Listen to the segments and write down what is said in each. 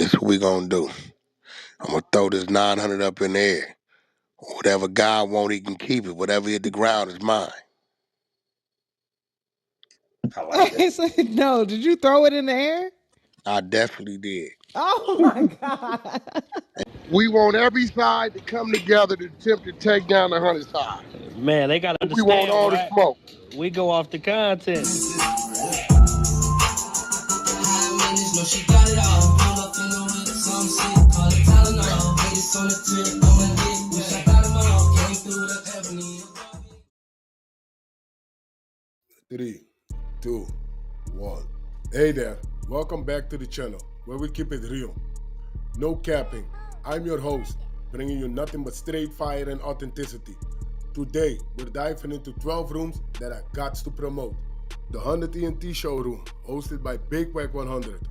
This is what we gonna do. I'm gonna throw this 900 up in the air. Whatever God want, he can keep it. Whatever hit the ground is mine. I like that. No, did you throw it in the air? I definitely did. Oh my God. We want every side to come together to attempt to take down the 100 side. Man, they gotta We want understand, all the right? smoke. We go off the content. Three, two, one. Hey there, welcome back to the channel where we keep it real. No capping. I'm your host, bringing you nothing but straight fire and authenticity. Today, we're diving into 12 rooms that I got to promote. The 100 ENT showroom, hosted by Big Wack100.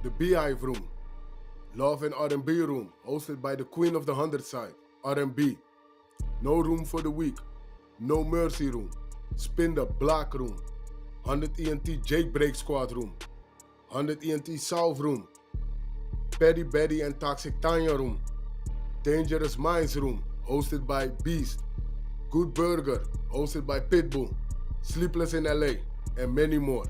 The Beehive room. Love and R&B room, hosted by the Queen of the 100 side, R&B. No room for the weak. No mercy room. Spin the block room. 100 ENT Jailbreak Squad room. 100 ENT South room. Petty Betty and Toxic Tanya room. Dangerous Minds room, hosted by Beast. Good Burger, hosted by Pitbull. Sleepless in LA, and many more.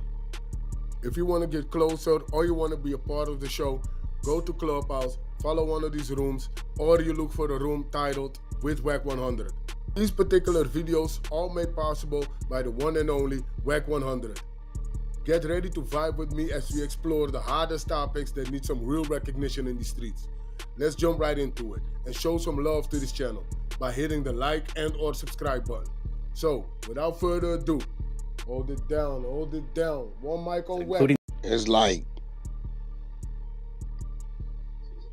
If you want to get closer or you want to be a part of the show, go to Clubhouse, follow one of these rooms, or you look for a room titled with Wack100. These particular videos all made possible by the one and only Wack100. Get ready to vibe with me as we explore the hardest topics that need some real recognition in the streets. Let's jump right into it and show some love to this channel by hitting the like and or subscribe button. So, without further ado, hold it down, one mic on Wack. It's like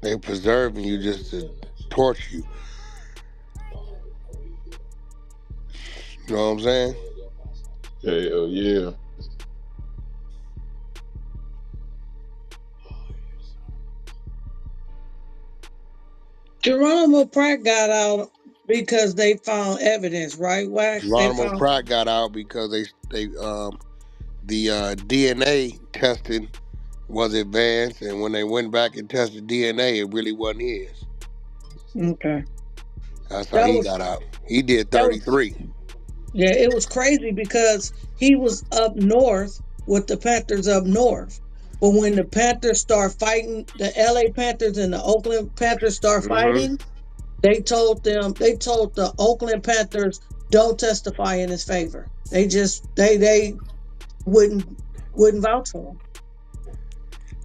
they're preserving you just to torture you. You know what I'm saying? Hell yeah. Geronimo Pratt got out because they found evidence, right? Wack? Geronimo Pratt got out because the DNA testing was advanced, and when they went back and tested DNA, it really wasn't his. Okay. That's how he got out. He did 33. Yeah, it was crazy because he was up north with the Panthers up north. But when the Panthers start fighting, the LA Panthers and the Oakland Panthers start fighting, they told the Oakland Panthers, don't testify in his favor. They wouldn't vouch for him.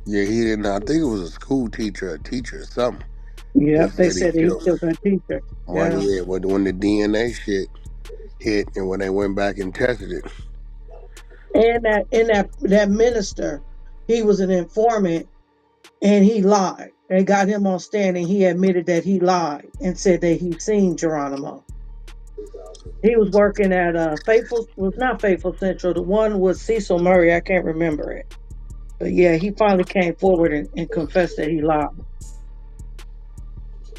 Yeah, he didn't. I think it was a school teacher, or something. Yep, they said he killed that teacher. When the DNA shit hit, and when they went back and tested it. And that minister, he was an informant, and he lied. They got him on stand, and he admitted that he lied and said that he seen Geronimo. He was working at not Faithful Central. The one was Cecil Murray. I can't remember it. But yeah, he finally came forward and confessed that he lied.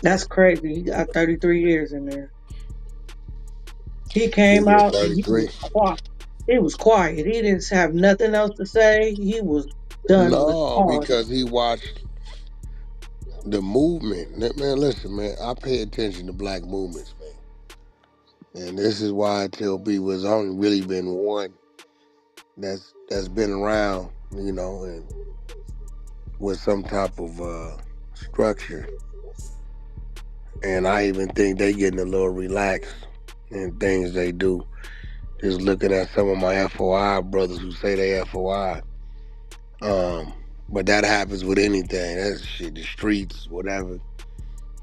That's crazy. He got 33 years in there. He came out and he was quiet. He was quiet. He didn't have nothing else to say. He was done. No, because he watched the movement. Man, listen, man, I pay attention to black movements, man. And this is why I tell people there's only really been one that's been around, you know, and with some type of structure. And I even think they getting a little relaxed in things they do. Just looking at some of my FOI brothers who say they FOI. But that happens with anything. That's shit, the streets, whatever.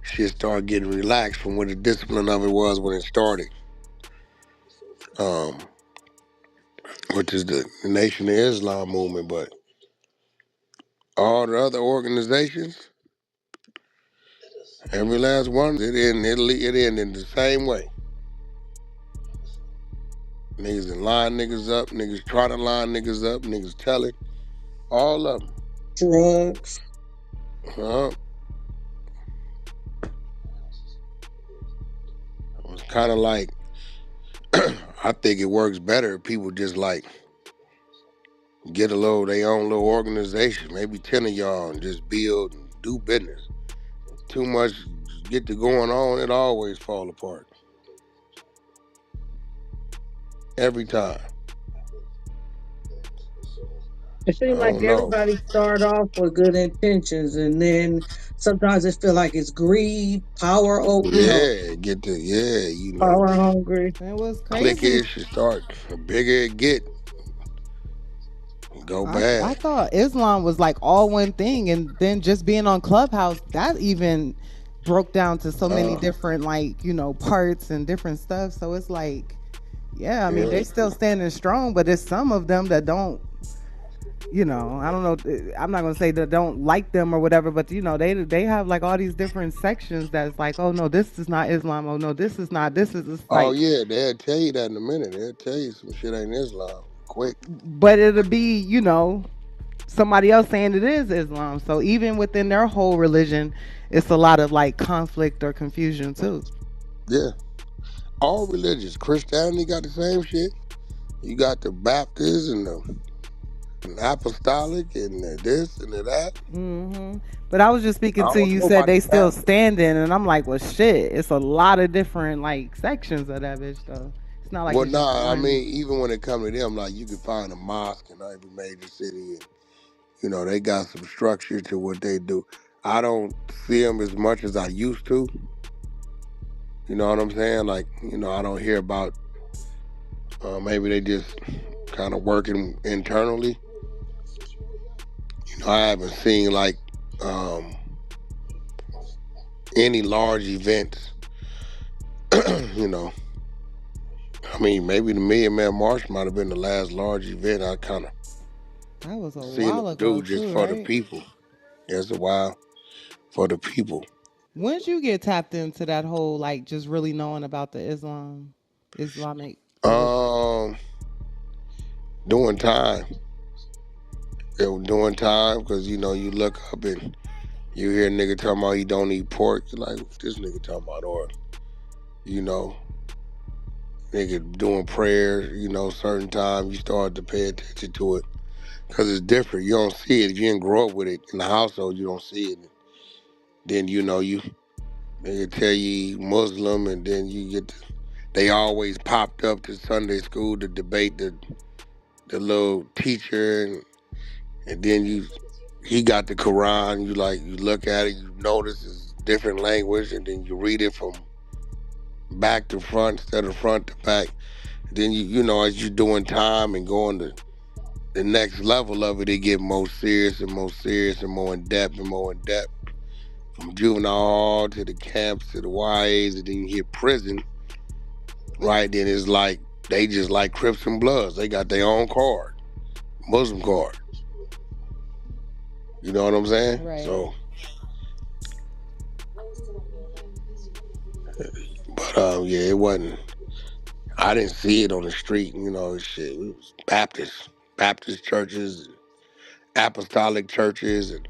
Shit start getting relaxed from what the discipline of it was when it started. Which is the Nation of Islam movement, but all the other organizations, every last one, it ended the same way. Niggas line niggas up, niggas try to line niggas up, niggas tell it. All of them. Drugs. It's kind of like, I think it works better if people just like get their own little organization, maybe 10 of y'all, and just build and do business. Too much get to going on, it always fall apart. Every time. It I seems like don't know. everybody start off with good intentions, and then sometimes it feel like it's greed, power, Yeah, power hungry. And what's crazy, clickish, it start the bigger it get, go I bad. thought Islam was like all one thing, and then just being on Clubhouse, that even broke down to so many Uh, different parts and different stuff. So it's like, yeah, I mean, yeah. they still standing strong, but it's some of them that don't. I don't know. I'm not gonna say that don't like them or whatever, but they have like all these different sections that's like, oh no, this is not Islam. Oh no, this is not. This is it's Oh like, yeah, they'll tell you that in a minute. They'll tell you some shit ain't Islam. Quick. but it'll be somebody else saying it is Islam. So even within their whole religion, it's a lot of like conflict or confusion too. Yeah. All religions. Christianity got the same shit. You got the Baptists and the apostolic and the this and the that. But I was just I speaking to don't you. know Said about the they still Catholic. standing, and I'm like, well, shit. It's a lot of different like sections of that bitch though. It's not like Well, it's just nah, I one. mean, even when it comes to them, like you can find a mosque in every major city, and they got some structure to what they do. I don't see them as much as I used to. You know what I'm saying? Like, I don't hear about. Maybe they just kind of working internally. I haven't seen like um, any large events. you know, I mean, maybe the Million Man March might have been the last large event I kind of That was a seen while them ago do just too, for the right? people. Yeah, it's a while for the people. When did you get tapped into that whole like just really knowing about the Islamic religion? Um, Doing time. It was doing time because you look up and you hear a nigga talking about he don't eat pork. You're like, what this nigga talking about? Or you know, nigga doing prayers. Certain time you start to pay attention to it because it's different. You don't see it if you didn't grow up with it in the household. You don't see it. Then they tell you Muslim, and then you get. They always popped up to Sunday school to debate the little teacher, and then he got the Quran. You look at it, you notice it's different language, and then you read it from back to front instead of front to back. Then as you're doing time and going to the next level of it, it get more serious and more serious and more in depth and more in depth. From juvenile hall to the camps to the YAs, and then you hit prison, right? Then it's like they just like Crips and Bloods. They got their own card, Muslim card. You know what I'm saying? Right. So, but yeah, it wasn't. I didn't see it on the street. Shit. It was Baptist churches, apostolic churches, and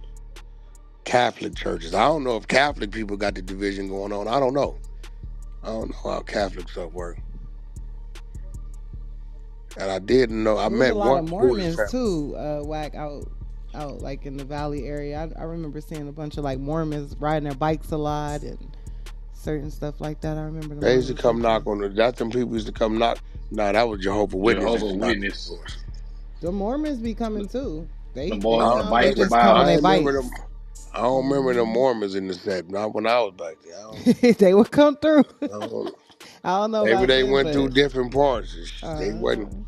Catholic churches. I don't know if Catholic people got the division going on. I don't know. I don't know how Catholic stuff work. And I didn't know. I There was a met lot one of Jewish Mormons family. too, Whack out like in the valley area. I remember seeing a bunch of like Mormons riding their bikes a lot and certain stuff like that. I remember the They used to Mormons come like knock that. on the. That's when people used to come knock. No, that was Jehovah Witnesses Jehovah knocking Witness. on doors. The Mormons be coming too. They Them they boys on the come. They bike with just come on I their Bibles. ain't remember bikes. them. I don't remember the Mormons in the set. Not when I was back there. They would come through. I don't, I don't know maybe about they them, went through but different parts. They uh, wasn't.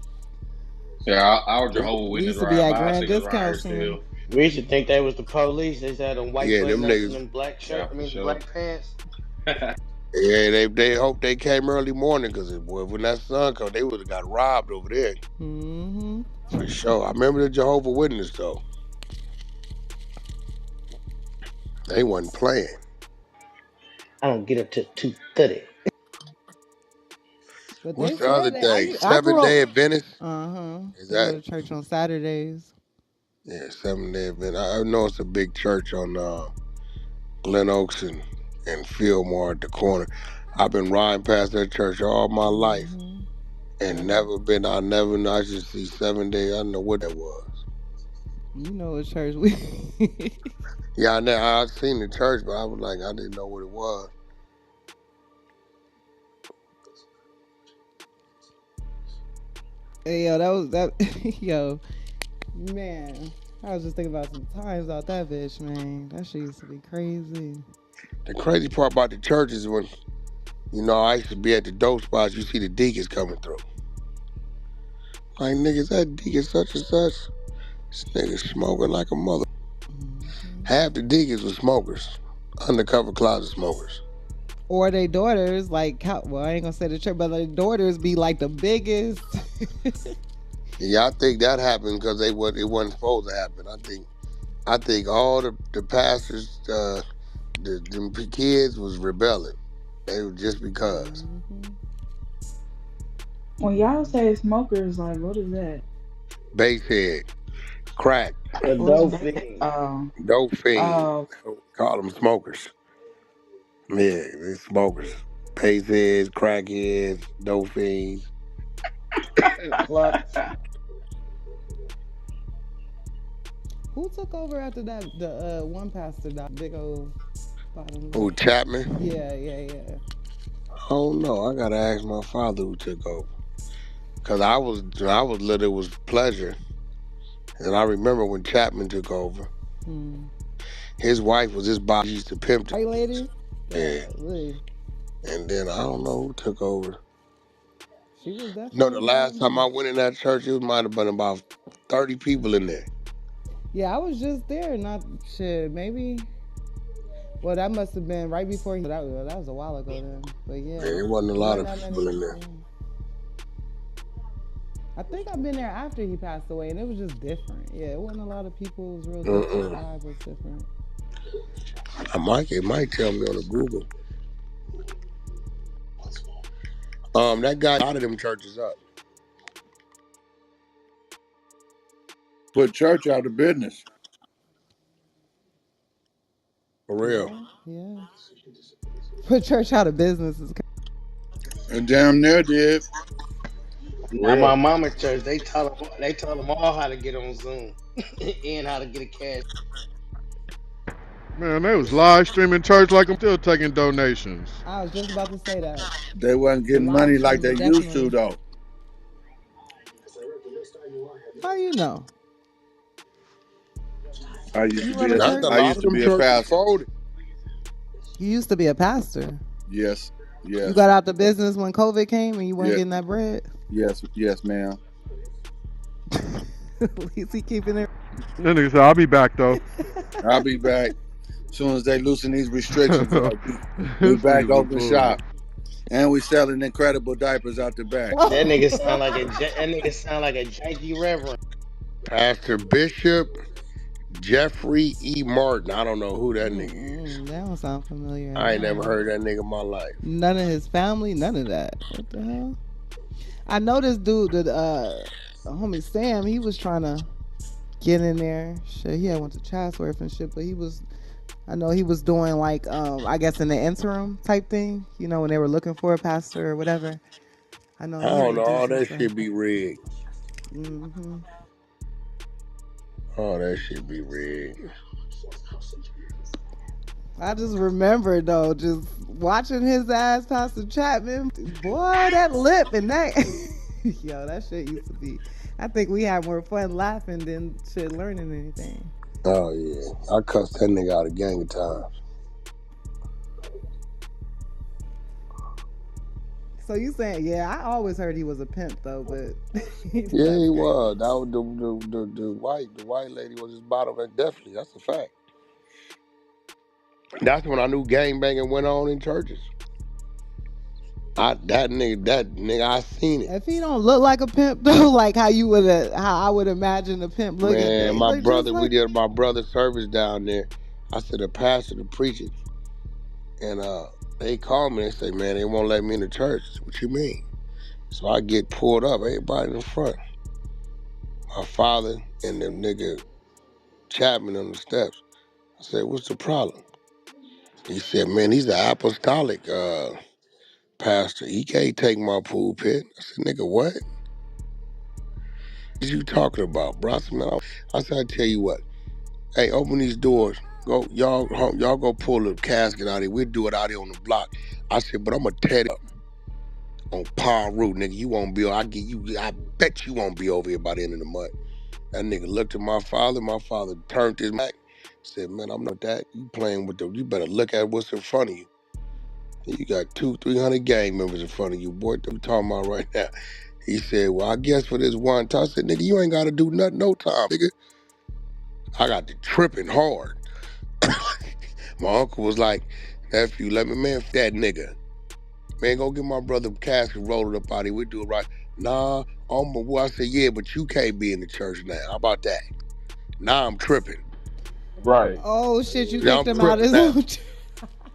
Yeah, our Jehovah we Witness used to be ride at Grand bicycles around here Discount seeing. still. We used to think they was the police. They used to have them white Yeah, them button ups and niggas. them black Yeah, shirt. I for mean, sure. black pants. Yeah, they hope they came early morning because when that sun come, they would have got robbed over there Mm-hmm. for sure. I remember the Jehovah Witness though. They wasn't playing. I don't get up to 2:30. But they What's the other said that thing? I Seven grew up. Day Adventist? Is They go that? to church on Saturdays. Yeah, 7 Day Adventist. I know it's a big church on Glen Oaks and Fillmore at the corner. I've been riding past that church all my life and Yeah. never been. I never. I just see 7 Day. I don't know what that was. You know what church we Yeah, I seen the church, but I was like, I didn't know what it was. Hey, yo, that was that yo, man. I was just thinking about some times out that bitch, man. That shit used to be crazy. The crazy part about the church is when, I used to be at the dope spots, you see the deacons coming through. Like, niggas, that deacon such and such. This nigga smoking like a mother. Half the deacons were smokers, undercover closet smokers. Or they daughters, like, well, I ain't gonna say the church, but their daughters be like the biggest. Yeah, I think that happened because it wasn't supposed to happen. I think all the pastors, the kids was rebelling. They were just because. When y'all say smokers, like, what is that? Basehead, crack, A What's dope bait? fiend. dope fiend. Oh, Call them smokers. Yeah, they smokers. Baseheads, crackheads, dope fiends. Clucks. Who took over after that? The one pastor died. Big old bottom Who, lip. Chapman? Yeah, yeah, yeah. Oh no, I gotta ask my father who took over. Cause I was little, it was pleasure. And I remember when Chapman took over, his wife was his boss. He used to pimp. White lady. Yeah. Golly. And then I don't know who took over. She was The definitely last time I nice. went in that church, it might have been about 30 people in there. Yeah, I was just there. Not shit. Maybe. Well, that must have been right before he. That was a while ago then. But yeah, Yeah, it wasn't a it lot wasn't of that people many. in there. Yeah. I think I've been there after he passed away, and it was just different. Yeah, it wasn't a lot of people. It was real different. The vibe was different. It might tell me on the Google. That guy, a lot of them churches up. Put church out of business. For real. Yeah. Put church out of business is. And damn near did. For Now my real. mama church, they told them all how to get on Zoom and how to get a cash. Man, they was live streaming church like I'm still taking donations. I was just about to say that. They wasn't The getting live money like they streaming used to definitely. though. How do you know? I used You to run be a a Not a church? I lot used of to them be a churches pastor. folded. You used to be a pastor. Yes, You yes, got out the business when COVID came and you weren't yeah, getting that bread. yes, ma'am. At least he keeping it. Then nigga said, I'll be back though. I'll be back soon as they loosen these restrictions up. We This back nigga's a open fool. shop, and we selling incredible diapers out the back. That nigga sound like a janky reverend. Pastor Bishop Jeffrey E. Martin. I don't know who that nigga is. That don't sound familiar at I ain't never all. heard that nigga in my life. None of his family, none of that. What the hell? I know this dude, the homie Sam. He was trying to get in there. Shit, he had went to Chatsworth and shit, but he was. I know he was doing like, I guess in the interim type thing. You know, when they were looking for a pastor or whatever. I know I he don't would know. do All some that stuff. shit be rigged. Mm-hmm. All that shit be rigged. I just remember though, just watching his ass, Pastor Chapman. Boy, that lip and that. Yo, that shit used to be. I think we had more fun laughing than shit learning anything. Oh yeah. I cussed that nigga out a gang of times. So you saying, yeah, I always heard he was a pimp though, but Yeah, that's he crazy. was. That was the white lady was his bottom. Definitely, that's a fact. That's when I knew gang banging went on in churches. That nigga, I seen it. If he don't look like a pimp though, like how I would imagine a pimp looking, Man, they my look just brother, we like. did my brother's service down there. I said the pastor, the preacher, and they called me. They say, man, they won't let me in the church. I said, what you mean? So I get pulled up, everybody in the front. My father and the nigga Chapman on the steps. I said, what's the problem? He said, man, he's an apostolic pastor. He can't take my pulpit. I said, nigga, what? What you talking about, bro? I said, man, I said, I tell you what. Hey, open these doors. Go, y'all go pull the casket out here. We'll do it out here on the block. I said, but I'm gonna tear it up on Palm Root, nigga. You won't be. I bet you won't be over here by the end of the month. That nigga looked at my father. My father turned his back. Said, man, I'm not that. You playing with the. You better look at what's in front of you. You got 200-300 gang members in front of you, boy. What I'm talking about right now. He said, well, I guess for this one time. I said, nigga, you ain't got to do nothing no time, nigga. I got to tripping hard. My uncle was like, nephew, let me, man, that nigga. Man, go get my brother casket rolled up out here. We do it right. Nah, I said, yeah, but you can't be in the church now. How about that? Now I'm tripping. Right. Oh shit! You Now kicked I'm him out tripping his now. own.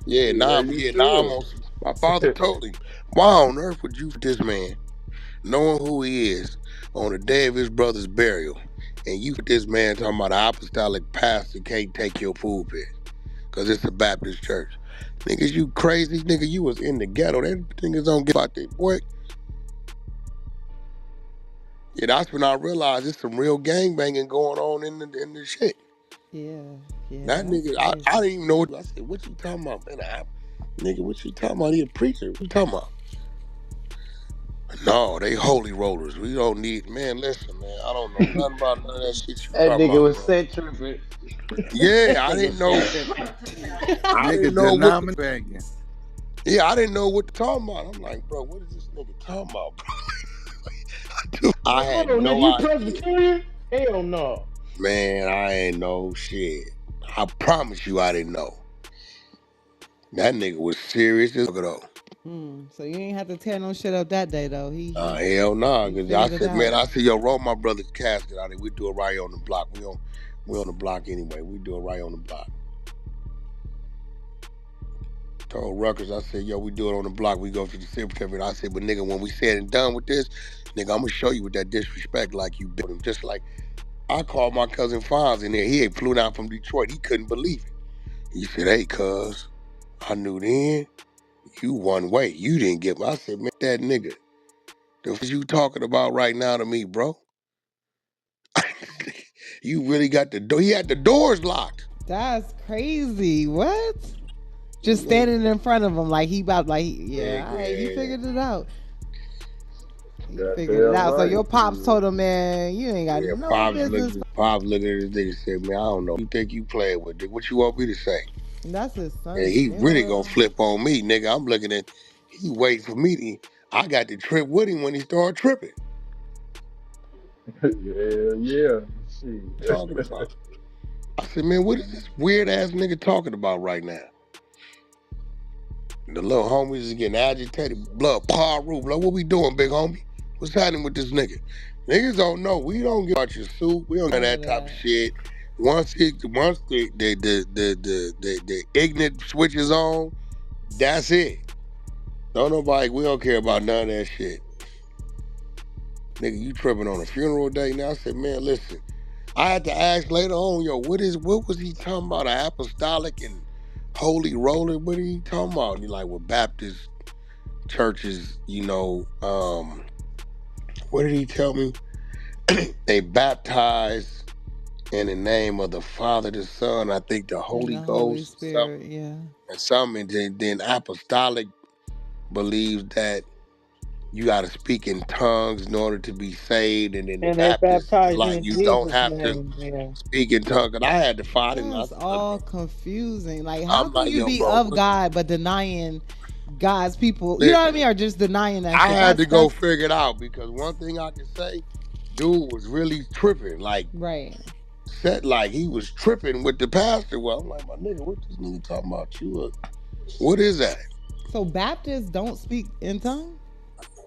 Yeah, Yeah, now you I'm should. on. My father told him, why on earth would you for this man, knowing who he is, on the day of his brother's burial, and you for this man talking about an apostolic pastor can't take your pulpit because it's a Baptist church. Niggas, you crazy? Nigga, you was in the ghetto. Them niggas don't get about that, boy. Yeah, that's when I realized there's some real gangbanging going on in the shit. Yeah, yeah, That that's nigga, I crazy. didn't even know what I said. What you talking about, man? Nigga, what you talking about? He a preacher. What you talking about? No, they holy rollers. We don't need, man. Listen, man. I don't know nothing about none of that shit you That talking nigga about, was bro. set tripping. Yeah, That I nigga didn't was know. set tripping. I Nigga didn't know what. denominating banging. Yeah, I didn't know what to talk about. I'm like, bro, what is this nigga talking about, bro? I Like, hold had on, nigga, no you idea. Presbyterian? Hell no. Man, I ain't know shit. I promise you, I didn't know. That nigga was serious as fuck though. So you ain't have to tear no shit up that day though. Hell nah, He cause I figured it said, man, out. I said, yo, roll my brother's casket out here. We do it right on the block. We on the block anyway. We do it right on the block. Told Ruckers, I said, yo, we do it on the block. We go to the cemetery. I said, but nigga, when we said and done with this, nigga, I'm gonna show you with that disrespect like you built him. Just like I called my cousin Fonz in there. He had flew down from Detroit. He couldn't believe it. He said, hey, cuz, I knew then you one way. You didn't get me. I said, man, that nigga. The f you talking about right now to me, bro? You really got the door. He had the doors locked. That's crazy. What? Just Nigga, standing in front of him like he about like yeah, all right, he nigga. figured it out. He figured it Goddamn out. So right. your pops told him, man, you ain't got Yeah, no business. Pops looking at this nigga and said, man, I don't know. You think you playing with it? What you want me to say? That's his And son's he really gonna funeral. flip on me, nigga. I'm looking at, he waiting for me to, I got to trip with him when he started tripping. Yeah. Shit. Talking about. I said, man, what is this weird ass nigga talking about right now? The little homies is getting agitated. Blood, Paru, blood. What we doing, big homie? What's happening with this nigga? Niggas don't know. We don't get about your suit. We don't get None of that type of that. shit. Once the ignorant switches on, that's it. Don't nobody. We don't care about none of that shit. Nigga, you tripping on a funeral day now? I said, man, listen. I had to ask later on, yo, what was he talking about? An apostolic and holy roller? What are he talking about? And he like, well, Baptist churches, what did he tell me? They baptize in the name of the Father, the Son, I think the And Holy the Holy Ghost, Spirit, yeah. and something. And then apostolic believes that you got to speak in tongues in order to be saved, and then the And they Baptist is baptize you like in you don't Jesus' have to name. Yeah. speak in tongues. And I had to find it, and I That's said, look, all bro, confusing. Like, how I'm can like, you yo, be bro, of God but denying God's people? You know what I listen, mean? Or just denying that I shit. had to That's go that's figure it out because one thing I can say, dude was really tripping. Like, right. said like he was tripping with the pastor. Well, I'm like, my nigga, what this nigga talking about? What is that? So Baptists don't speak in tongue?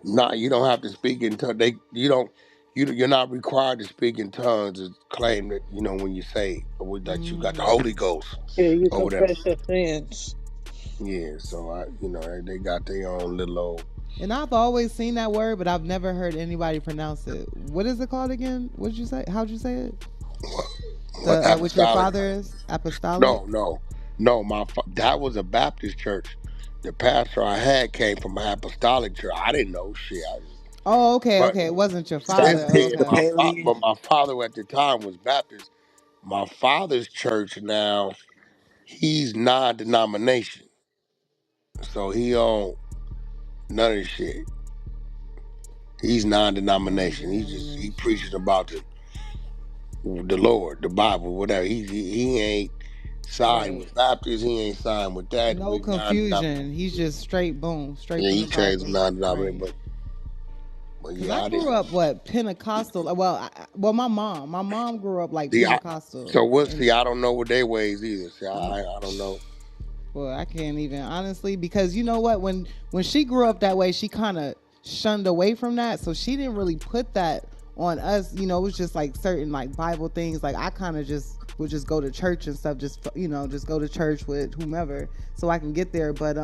Nah, you don't have to speak in tongues. You're not required to speak in tongues to claim that when you say that you got the Holy Ghost Yeah, you or whatever. confess your sins. Yeah, so they got their own little old And I've always seen that word, but I've never heard anybody pronounce it. What is it called again? What did you say? How'd you say it? what The which your apostolic. father is apostolic. No. That was a Baptist church. The pastor I had came from an apostolic church. I didn't know shit. Oh, okay, But okay. It wasn't your Stop father. this Oh, saying did the okay. Palin. but my father at the time was Baptist. My father's church now, he's non-denomination, so he don't none of this shit. He's non-denomination. He Non-denomination. preaching about the Lord, the Bible, whatever. He ain't side Right. with Baptist. He ain't signed with that. No We non-denomination. confusion. He's just straight boom, straight Yeah, from he the changed Bible. non-denomination, Right. but Cause yeah, I I grew didn't up what Pentecostal. Well, well, my mom grew up like see. Pentecostal, So we'll and see. I don't know what their ways either. See, I'm I don't know. well, I can't even honestly because you know what? When she grew up that way, she kind of shunned away from that, so she didn't really put that on us. You know, it was just like certain like Bible things. Like I kind of just would just go to church and stuff. Just just go to church with whomever so I can get there. But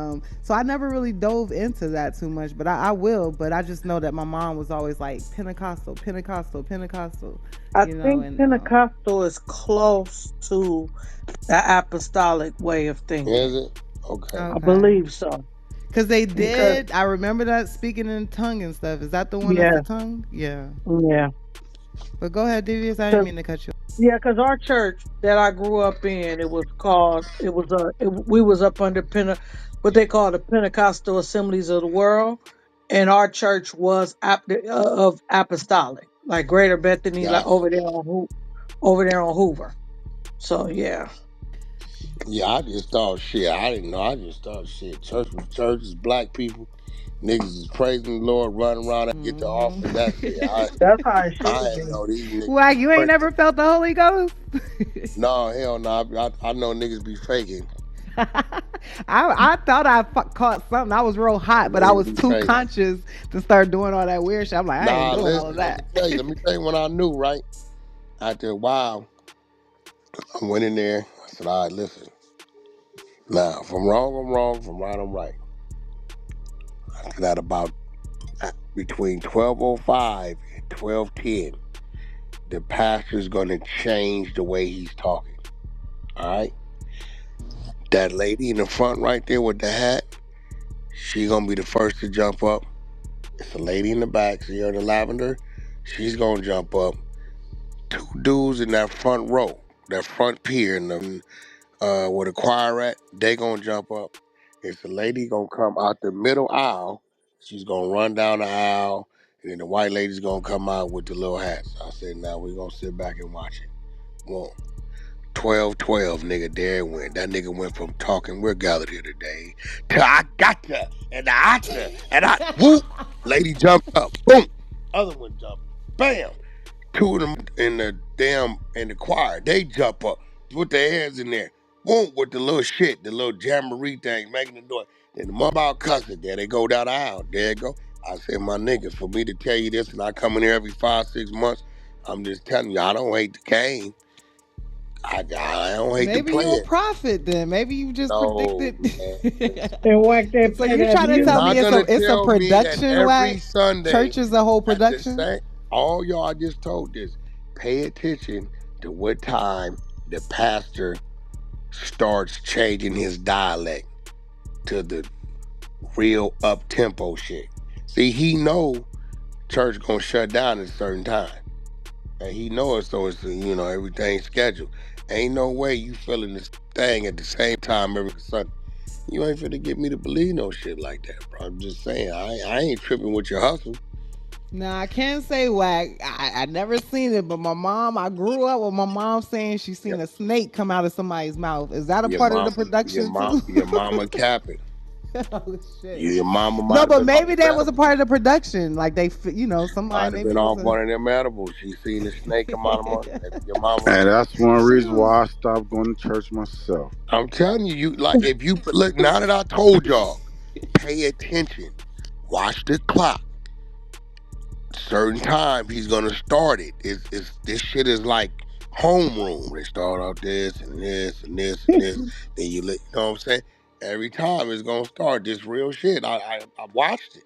so I never really dove into that too much. But I will. But I just know that my mom was always like Pentecostal, Pentecostal, Pentecostal. I You know, think and Pentecostal is close to the apostolic way of Is thinking. it okay? I okay. believe so. Cause they Because did. I remember that speaking in tongue and stuff. Is that the one that's yeah, the tongue? Yeah. yeah. But go ahead, Devious. I didn't mean to cut you. Yeah, because our church that I grew up in, it was called, we was up under what they call the Pentecostal Assemblies of the World, and our church was of apostolic, like Greater Bethany, like Gotcha. over there on Hoover. So yeah, Yeah, I just thought shit. I didn't know. I just thought shit. Church was churches, black people, niggas is praising the Lord, running around and get the offering. That's it. Mm-hmm. that's how it I should had be. know these niggas Why be you ain't faking. never felt the Holy Ghost? No, hell no. I know niggas be faking. I thought I caught something. I was real hot, but I Niggas was be too faking. conscious to start doing all that weird shit. I'm like, I ain't Nah, doing all of listen. that. Let me tell you when I knew. Right after a while, I went in there. I said, all right, listen. Now, if I'm wrong, I'm wrong. If I'm right, I'm right. After that, about between 12:05 and 12:10, the pastor's gonna change the way he's talking. All right. That lady in the front right there with the hat, she gonna be the first to jump up. It's a lady in the back, see her in the lavender. She's gonna jump up. Two dudes in that front row, that front pier, and where the choir at, they gonna jump up. It's a lady gonna come out the middle aisle. She's gonna run down the aisle, and then the white lady's gonna come out with the little hats. I said, now we gonna sit back and watch it. Well, 12-12, nigga, there it went. That nigga went from talking, we're gathered here today, to I gotcha, and I gotcha, and I, whoop, lady jumped up, boom, other one jumped, bam. Two of them in the choir, they jump up, put their hands in there, boom, with the little shit, the little jamboree thing, making the noise. Then the mother about cussing, there they go down the aisle, there it go. I said, my niggas, for me to tell you this, and I come in here every 5-6 months, I'm just telling you, I don't hate the game. I don't hate to Maybe play you're a it. prophet then. Maybe you just No, predicted. man. And Wack, they So play you're that trying to You're tell music. me not gonna it's a tell me that production, every Wax? Sunday Church is a whole at the production? same. All y'all I just told this. Pay attention to what time the pastor starts changing his dialect to the real up tempo shit. See, he know church gonna shut down at a certain time, and he know it, so it's everything's scheduled. Ain't no way you feeling this thing at the same time every Sunday. You ain't finna get me to believe no shit like that, bro. I'm just saying, I ain't tripping with your hustle. Nah, I can't say Whack. I never seen it, but I grew up with my mom saying she Your, seen a snake come out of somebody's mouth. Is that a your part of the mama, production too? your mama capping. Oh shit. Your mama might No, have but been off maybe them that was a edibles. part of the production. Like somebody Might have been maybe it was off a. one of them edibles. She seen a snake come out of my. Your mama. And that's one She reason was. why I stopped going to church myself. I'm telling you, like if you look now that I told y'all, pay attention, watch the clock. Certain time he's gonna start it. It's this shit is like homeroom. They start out this and this and this and this. Then you know what I'm saying? Every time it's gonna start this real shit. I watched it.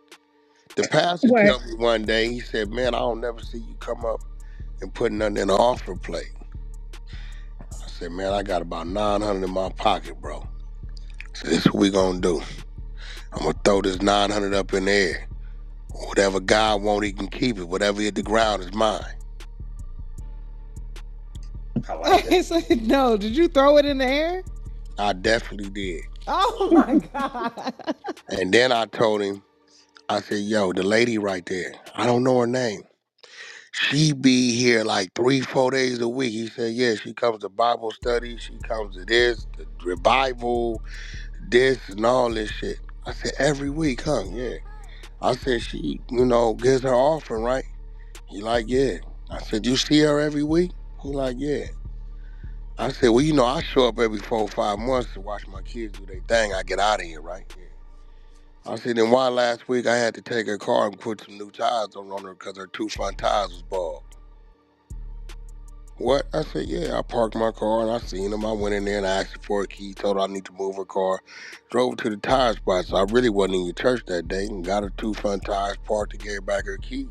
The pastor Wack, tell me one day, he said, man, I don't never see you come up and put nothing in the offer plate. I said, man, I got about 900 in my pocket, bro. So this is what we gonna do. I'm gonna throw this 900 up in the air. Whatever God won't, he can keep it. Whatever hit the ground is mine. I like that. So, no, did you throw it in the air? I definitely did. Oh my God. And then I told him, I said, yo, the lady right there, I don't know her name. She be here like 3-4 days a week. He said, yeah, she comes to Bible study. She comes to this, the revival, this and all this shit. I said, every week, huh? Yeah. I said, she, gives her offering, right? He like, yeah. I said, you see her every week? He like, yeah. I said, well, I show up every 4 or 5 months to watch my kids do their thing. I get out of here, right? Yeah. I said, then why last week I had to take her car and put some new tires on her because her 2 front tires was bald? What? I said, yeah. I parked my car and I seen him. I went in there and I asked her for a key, told her I need to move her car, drove her to the tire spot. So I really wasn't in your church that day and got her 2 front tires, parked and gave her back her keys.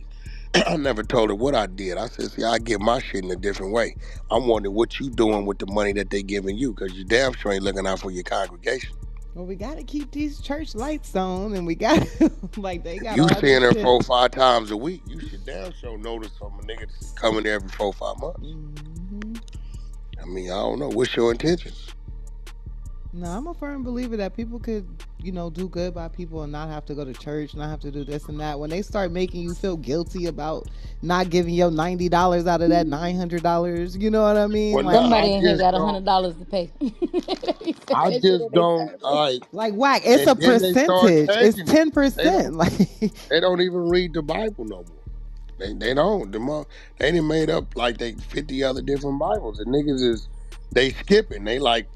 I never told her what I did. I said, see, I get my shit in a different way. I'm wondering what you doing with the money that they giving you, because you damn sure ain't looking out for your congregation. Well, we got to keep these church lights on, and we got like they If got you all seeing this her shit. 4 or 5 times a week, you should damn sure notice from a nigga that's coming there every 4 or 5 months. Mm-hmm. I mean, I don't know. What's your intentions? No, I'm a firm believer that people could, do good by people and not have to go to church, not have to do this and that. When they start making you feel guilty about not giving your $90 out of that $900, you know what I mean? Well, no, Like, I Somebody in here just got don't. $100 to pay. They said I that shit in just their don't. service. All right. like whack. It's a And then they start percentage. It's changing it. ten They don't. percent. Like, They don't even read the Bible no more. They don't. They done made up like they 50 other different Bibles. The niggas is they skipping. They like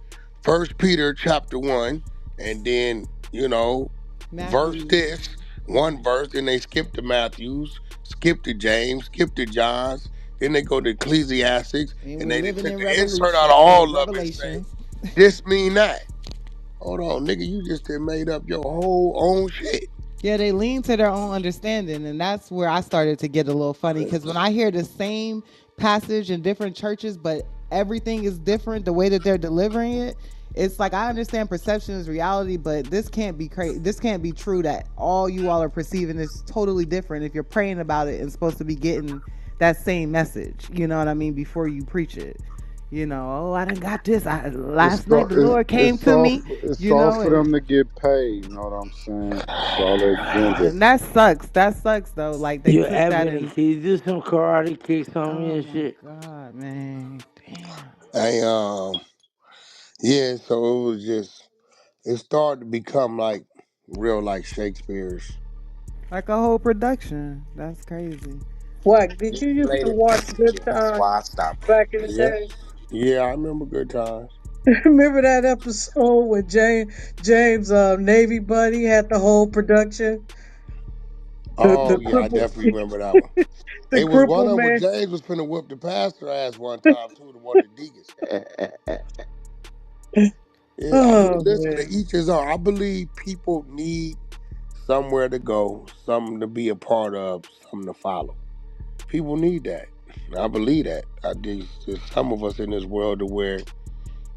First Peter chapter 1, and then verse Matthew. this one verse. Then they skip to Matthews, skip to James, skip to Johns. Then they go to Ecclesiastics, And and we're they living took in the insert revolution out of all of them and say revelations. this mean that. Hold on, nigga, you just done made up your whole own shit. Yeah, they lean to their own understanding, and that's where I started to get a little funny because when I hear the same passage in different churches, but everything is different, the way that they're delivering it, it's like I understand perception is reality, but this can't be crazy. This can't be true that all you all are perceiving is totally different if you're praying about it and supposed to be getting that same message. You know what I mean? Before you preach it. Oh, I done got this. It's Last night the Lord came it's to all me, it's all for and them to get paid. You know what I'm saying? It's all the agenda. and that sucks. That sucks though. Like they Yo, took that Ebony, and can you do some karate kicks on me oh and my shit? God, man. Damn. I Yeah, so it was just it started to become like real like Shakespeare's. Like a whole production. That's crazy. What, did You you used to played it watch too Good much. That's Time why I stopped it. back in the Yeah. day? Yeah, I remember good times. Remember that episode with James Navy Buddy had the whole production? The Oh yeah, I cripple definitely remember that one. the It was one cripple of them where man. James was finna whip the pastor ass one time too, the one the deacons. Yeah, I mean, Oh listen, to man. each his own. I believe people need somewhere to go, something to be a part of, something to follow. People need that. I believe that. There's some of us in this world to where,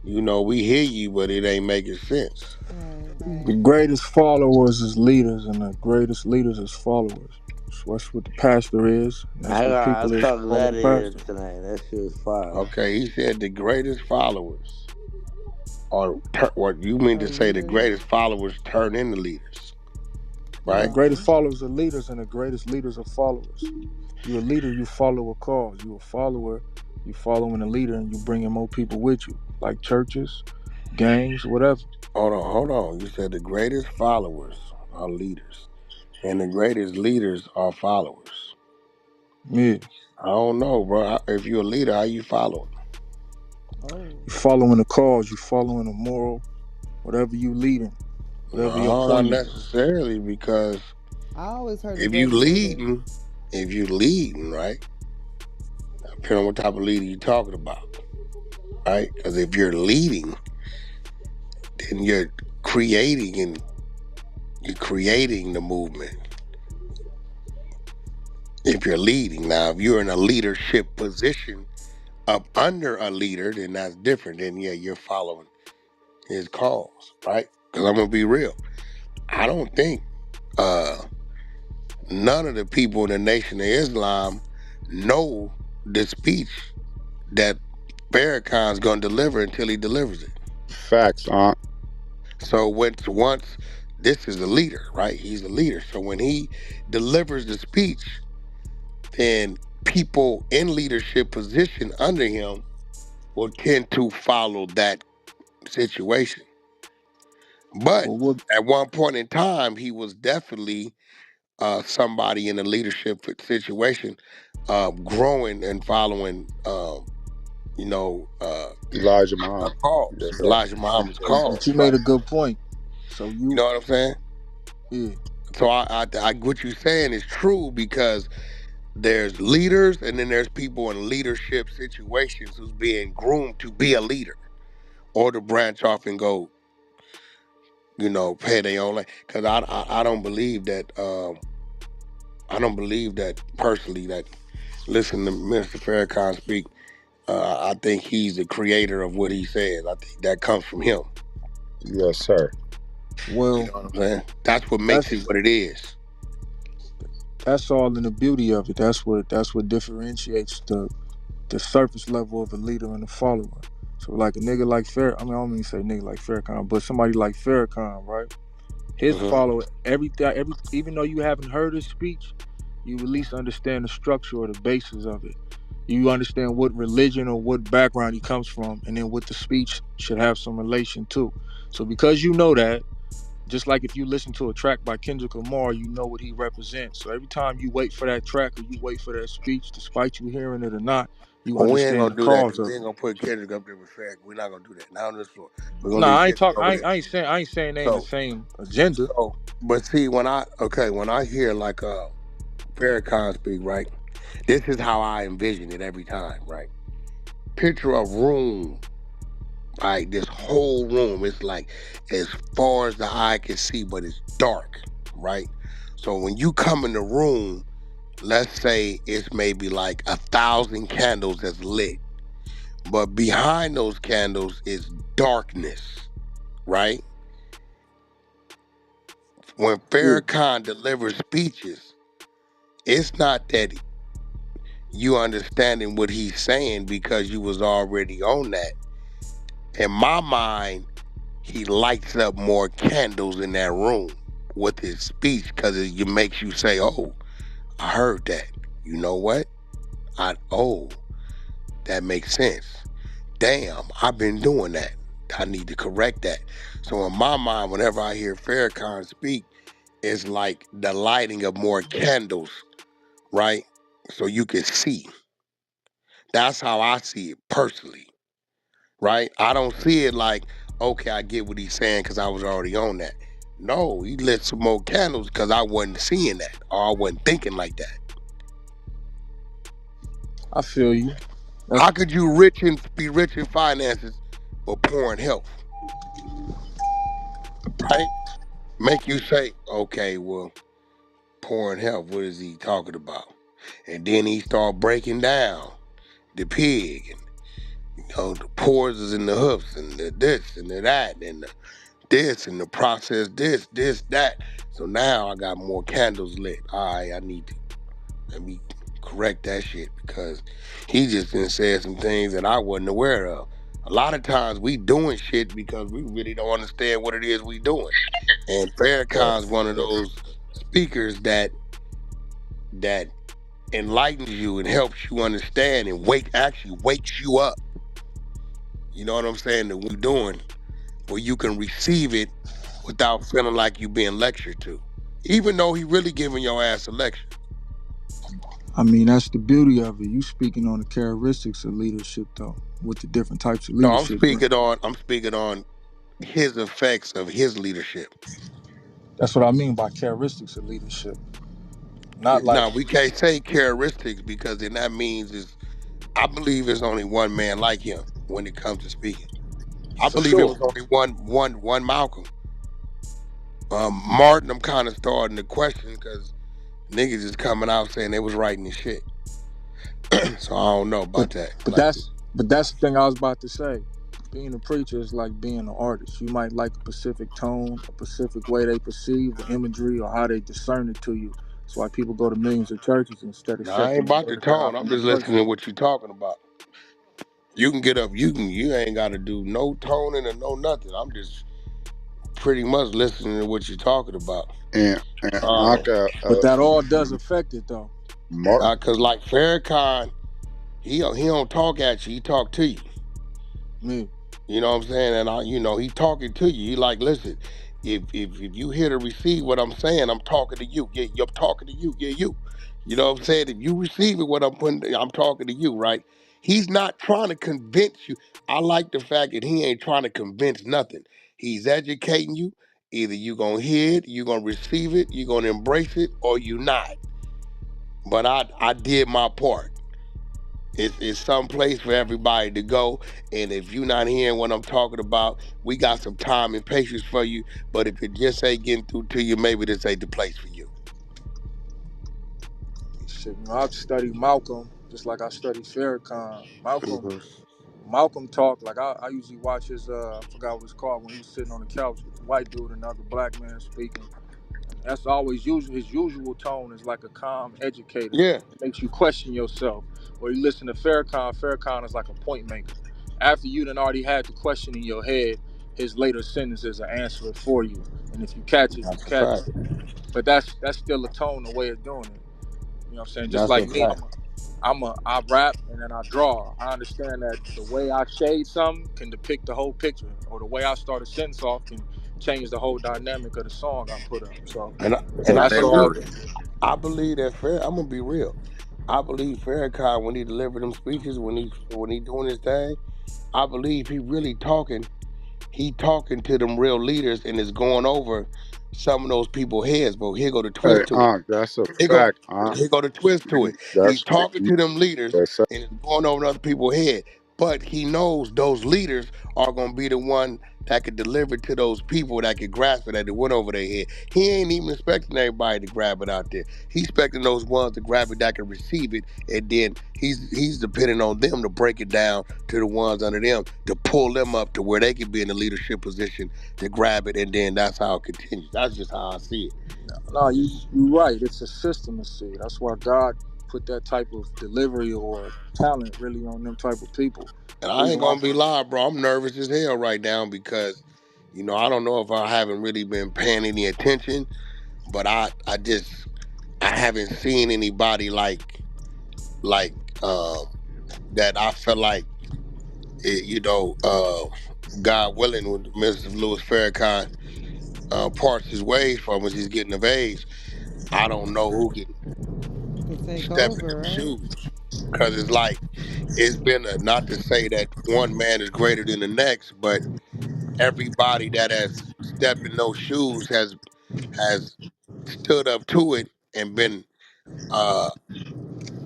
we hear you, but it ain't making sense. Right. The greatest followers is leaders, and the greatest leaders is followers. So that's what the pastor is, and that's I what gotta people is talk follow that the in pastor. tonight. That shit was fire. Okay, he said the greatest followers are, what you mean Are to say the leaders? greatest followers turn into leaders, Yeah, the right? greatest No. followers are leaders, and the greatest leaders are followers. You're a leader, you follow a cause. You're a follower, you following a leader, and you bringing more people with you, like churches, gangs, whatever. Hold on. You said the greatest followers are leaders, and the greatest leaders are followers. Yeah, I don't know, bro. If you're a leader, how you following? Oh. you following a cause, you following a moral, whatever you leading, whatever your No, not point is. necessarily, because I always heard the if you greatest leader. leading, right, depending on what type of leader you're talking about, right? Because if you're leading, then you're creating the movement. If you're leading, now if you're in a leadership position up under a leader, then that's different. Then yeah, you're following his cause, right? Because I'm gonna be real. I don't think uh, none of the people in the Nation of Islam know the speech that Farrakhan's gonna deliver until he delivers it. Facts, Aunt. So once this is a leader, right? He's a leader. So when he delivers the speech, then people in leadership position under him will tend to follow that situation. But Well, what? at one point in time, he was definitely somebody in a leadership situation, growing and following, you know, Elijah a Muhammad. cause, Yes, sir. Elijah Muhammad's But cause, you made right? a good point. So You you, know what I'm saying? yeah. So what you're saying is true because there's leaders and then there's people in leadership situations who's being groomed to be a leader or to branch off and go, pay their own life. Because I don't believe that. I don't believe that personally. That listen to Mr. Farrakhan speak. I think he's the creator of what he says. I think that comes from him. Yes, sir. You Well, know what I'm saying? That's what makes it that's what it is. that's all in the beauty of it. That's what differentiates the surface level of a leader and a follower. So like a nigga like I don't mean to say nigga like Farrakhan, but somebody like Farrakhan, right? His Hmm. follower, even though you haven't heard his speech, you at least understand the structure or the basis of it. You understand what religion or what background he comes from, and then what the speech should have some relation to. So because you know that, just like if you listen to a track by Kendrick Lamar, you know what he represents. So every time you wait for that track or you wait for that speech, despite you hearing it or not, you But we ain't understand gonna the do that cause because we of ain't it. gonna put Kendrick up there with Farrakhan. We're not gonna do that. Not on this floor. We're gonna No, leave I ain't Kendrick talk. over there. I ain't saying they in the So, same agenda. but see, when I hear like Farrakhan speak, right? This is how I envision it every time, right? Picture a room, right? This whole room is like as far as the eye can see, but it's dark, right? So when you come in the room, let's say it's maybe like 1,000 candles that's lit, but behind those candles is darkness, right? When Yeah. Farrakhan delivers speeches, it's not that you understanding what he's saying because you was already on that. In my mind, he lights up more candles in that room with his speech because it makes you say, "Oh, I heard that. You know what? That makes sense. Damn, I've been doing that. I need to correct that." So in my mind, whenever I hear Farrakhan speak, it's like the lighting of more candles, right? So you can see. That's how I see it personally, right? I don't see it like, okay, I get what he's saying because I was already on that. No, he lit some more candles because I wasn't seeing that or I wasn't thinking like that. I feel you. That's How could you be rich in finances but poor in health, right? Make you say, okay, well, poor in health, what is he talking about? And then he start breaking down the pig and the pores is in the hoofs and the this and the that and the this and the process this, that. So now I got more candles lit. All right, let me correct that shit because he just done said some things that I wasn't aware of. A lot of times we doing shit because we really don't understand what it is we doing. And Farrakhan's one of those speakers that enlightens you and helps you understand and actually wakes you up. You know what I'm saying? That we're doing where you can receive it without feeling like you being lectured to. Even though he really giving your ass a lecture. I mean, that's the beauty of it. You speaking on the characteristics of leadership, though, with the different types of No, leadership. I'm speaking on his effects of his leadership. That's what I mean by characteristics of leadership. Not like Now we can't say characteristics because then that means I believe there's only one man like him when it comes to speaking. I for believe it sure. was only one Malcolm. Martin, I'm kind of starting to question because niggas is coming out saying they was writing this shit. So I don't know But about that. but that's the thing I was about to say. Being a preacher is like being an artist. You might like a specific tone, a specific way they perceive the imagery or how they discern it to you. That's why people go to millions of churches instead of Now, I setting ain't the about word the of God tone. I'm from the just first. listening to what you talking about. You can get up. You ain't got to do no toning or no nothing. I'm just pretty much listening to what you're talking about. And I got But that all does affect it though. Mark. Cause like Farrakhan, he don't talk at you. He talk to you. Me. You know what I'm saying? And he talking to you. He like, listen, if you here to receive what I'm saying, I'm talking to you. Yeah, I'm talking to you. Yeah, you. You know what I'm saying? If you receive it, what I'm talking to you, right? He's not trying to convince you. I like the fact that he ain't trying to convince nothing. He's educating you. Either you gonna hear it, you gonna receive it, you gonna embrace it, or you not. But I did my part. It's some place for everybody to go. And if you're not hearing what I'm talking about, we got some time and patience for you. But if it just ain't getting through to you, maybe this ain't the place for you. Shit, I've studied Malcolm just like I studied Farrakhan. Malcolm Mhm. Malcolm talked like I usually watch his I forgot what it's called when he was sitting on the couch with the white dude and another black man speaking. And that's always his usual tone is like a calm educator. Yeah, It makes you question yourself. Or you listen to Farrakhan, Farrakhan is like a point maker. After you done already had the question in your head, his later sentences will answer it for you. And if you catch it, you that's a catch fact. it. But that's still a tone, a way of doing it. You know what I'm saying? Just That's a like me, fact. I rap and then I draw. I understand that the way I shade something can depict the whole picture, or the way I start a sentence off can change the whole dynamic of the song I put up. So, And I, so and I that's believe all. that I'm gonna be real. I believe Farrakhan when he delivered them speeches, when he doing his thing, I believe he really talking. He talking to them real leaders and is going over some of those people's heads. But here go the Hey, twist to it. that's a Here go, fact, Unc. here go the twist to it. He's That's talking to them leaders yes, sir. and it's going over other people's head. But he knows those leaders are gonna be the one that could deliver to those people that could grasp it, that it went over their head. He ain't even expecting everybody to grab it out there. He's expecting those ones to grab it that can receive it, and then he's depending on them to break it down to the ones under them to pull them up to where they can be in a leadership position to grab it, and then that's how it continues. That's just how I see it. No, you right. It's a system to see. That's why God put that type of delivery or talent really on them type of people. And I Reason ain't why. gonna be live, bro. I'm nervous as hell right now because, I don't know if I haven't really been paying any attention, but I haven't seen anybody like um that I feel like God willing, when Mr. Louis Farrakhan parts his ways from as he's getting of age, I don't know who can To take step in over, them right? shoes. Cause it's like it's been not to say that one man is greater than the next, but everybody that has stepped in those shoes has stood up to it and been uh,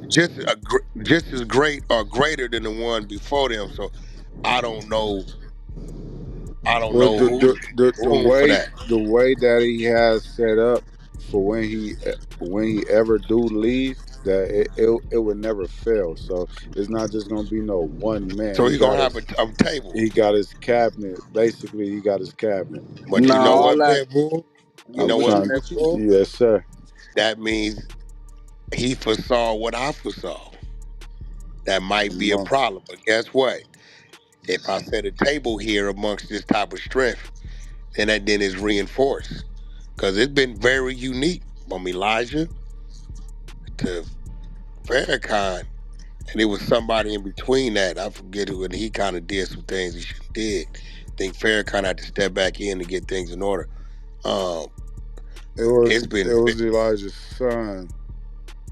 just as great or greater than the one before them. So I don't know. I don't Well, know who's the room for way that. that he has set up for when he ever do leave, that it would never fail. So it's not just gonna be no one man. So he's gonna have a table. He got his cabinet. Basically, he got his cabinet. But you Nah, know all what, that. Pitbull? You What know I'm what what, you trying. mentioned. Pitbull? Yes, sir. That means he foresaw what I foresaw. That might be Come a on. problem. But guess what? If I set a table here amongst this type of strength, then it's reinforced. Because it's been very unique from Elijah to Farrakhan. And it was somebody in between that. I forget who, and he kind of did some things he shouldn't did. I think Farrakhan had to step back in to get things in order. Um, it's It been, was Elijah's son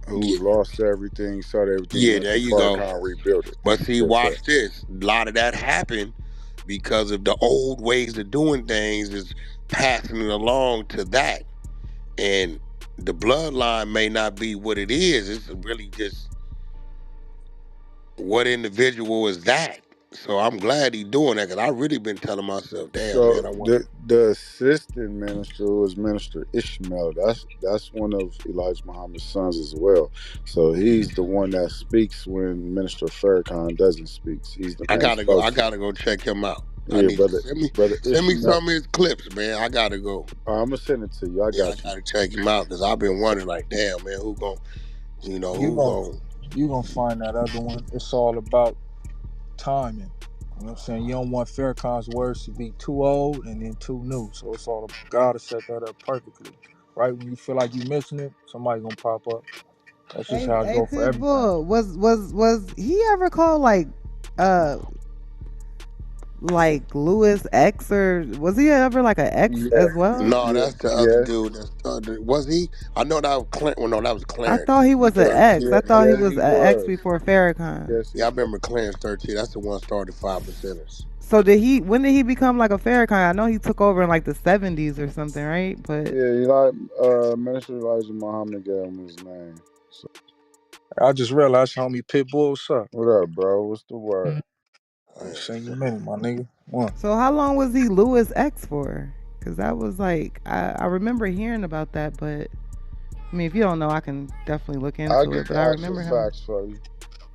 who yeah, lost everything, started everything yeah, up, there and you go. Farrakhan rebuilt it. But see, Yes, sir. watch this. A lot of that happened because of the old ways of doing things is passing it along to that. And the bloodline may not be what it is. It's really just what individual is that. So I'm glad he's doing that because I really been telling myself, damn So man, I want. the assistant minister was Minister Ishmael. That's one of Elijah Muhammad's sons as well. So he's the one that speaks when Minister Farrakhan doesn't speak. He's the I main gotta go. I spokesman. gotta go check him out. I Yeah, need you brother, to brother send me Ishmael. some of his clips, man. I gotta go. I'm gonna send it to you. I Yeah, I got you. gotta check him out because I've been wondering, like, damn, man, You who gon' gon' you gonna find that other one. It's all about timing. You know what I'm saying? You don't want Farrakhan's words to be too old and then too new. So it's all God to set that up perfectly. Right when you feel like you missing it, somebody gonna pop up. That's just how it Hey, go for everything. Pitbull, was he ever called uh like Lewis X, or was he ever like an X Yeah, as well? No, yeah, that's the other yes, dude. That's was he? I know that was Clarence. Well, no, that was I Clarence. thought he was an yeah, X. yeah, I thought he yeah. was He an X was. before Farrakhan. Yes, he Yeah, I was. remember Clarence 13. That's the one started 5%ers. So did he? When did he become like a Farrakhan? I know he took over in like the '70s or something, right? But Yeah, you like Minister Elijah Muhammad gave him his name. So I just realized, homie Pitbull, what's up? what up, bro? What's the word? Yeah, Send you so, a minute, my nigga. One. so how long was he Lewis X for? Because that was like I remember hearing about that, but I mean, if you don't know, I can definitely look I into it. get But the I actual remember him. facts for you.